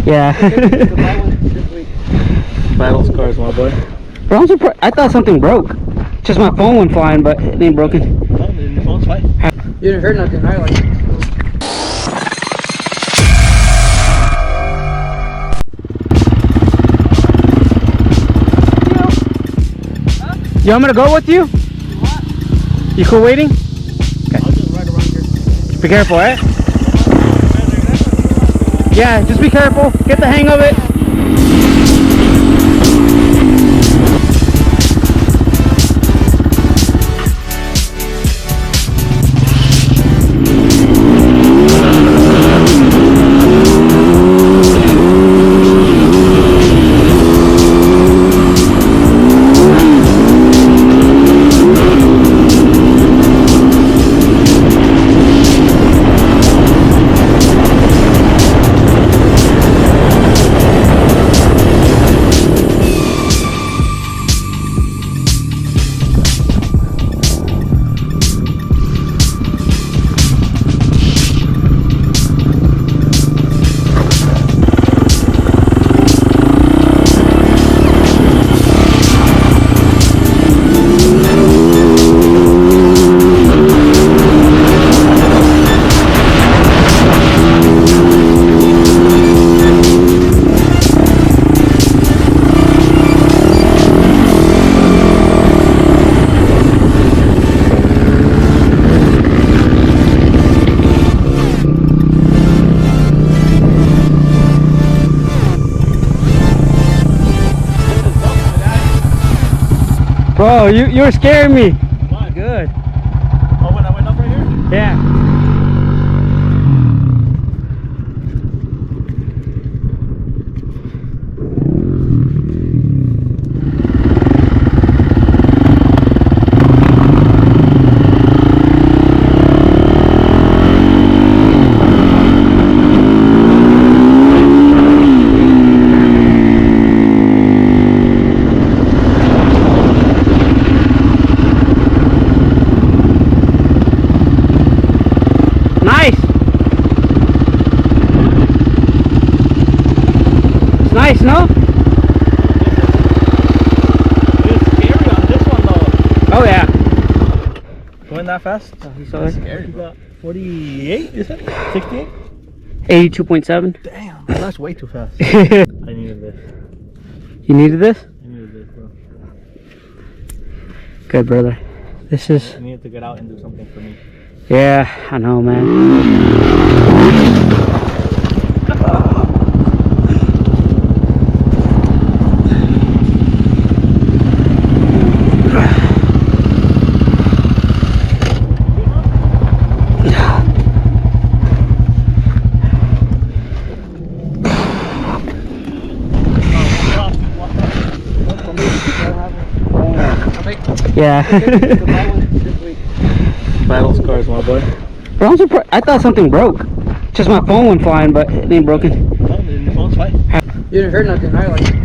Yeah. Battle scars, my boy. Bro, I'm surprised. I thought something broke. Just my phone went flying, but it ain't broken. No, the phone's fine. You didn't hear nothing, right? Like, You want me to go with you? You cool waiting? Okay. I'll just ride around here. Be careful, eh? Yeah, just be careful. Get the hang of it. Bro, you were scaring me. Why? Good. Oh, when I went up right here? Yeah. Nice. It's nice, no? It's scary on this one though. Oh yeah. Going that fast? He's so Scary. You got 48, is it? 68? 82.7. Damn, that's way too fast. I needed this. You needed this? I needed this, bro. Good, brother. This is. I needed to get out and do something for me. Yeah, I know, man. Yeah. Battle scars, my boy. Bro, I'm surprised. I thought something broke. Just my phone went flying, but it ain't broken. No, the phone's fine. you didn't hear nothing, right? Like,